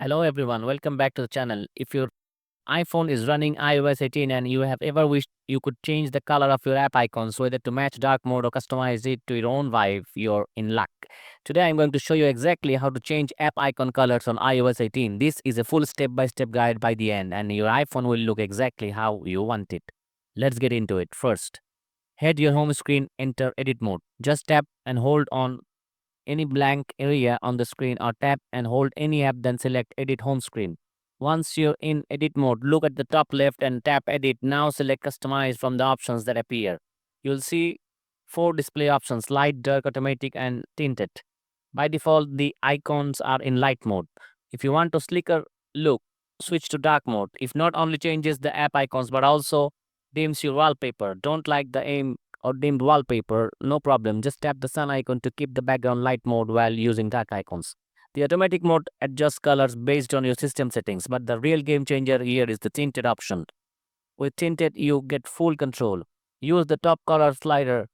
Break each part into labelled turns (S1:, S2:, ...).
S1: Hello everyone, welcome back to the channel. If your iPhone is running iOS 18 and you have ever wished you could change the color of your app icons whether to match dark mode or customize it to your own vibe, you're in luck. Today I'm going to show you exactly how to change app icon colors on iOS 18. This is a full step-by-step guide by the end and your iPhone will look exactly how you want it. Let's get into it. First, head your home screen, enter edit mode. Just tap and hold on any blank area on the screen or tap and hold any app, then select edit home screen. Once you're in edit mode, look at the top left and tap edit. Now select customize from the options that appear. You'll see four display options: light, dark, automatic and tinted. By default, the icons are in light mode. If you want a slicker look, switch to dark mode. If not only changes the app icons but also dims your wallpaper. Don't like the aim or dimmed wallpaper, no problem. Just tap the sun icon to keep the background light mode while using dark icons. The automatic mode adjusts colors based on your system settings, but the real game changer here is the tinted option. With tinted, you get full control. Use the top color slider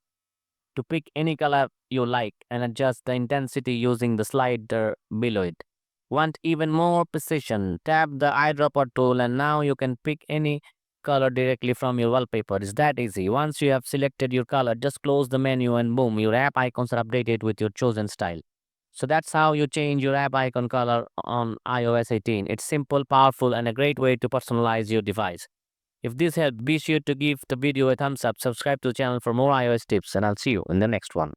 S1: to pick any color you like and adjust the intensity using the slider below it. Want even more precision? Tap the eyedropper tool and now you can pick any color directly from your wallpaper. It's that easy. Once you have selected your color, just close the menu and boom, your app icons are updated with your chosen style. So that's how you change your app icon color on iOS 18. It's simple, powerful, and a great way to personalize your device. If this helped, be sure to give the video a thumbs up, subscribe to the channel for more iOS tips, and I'll see you in the next one.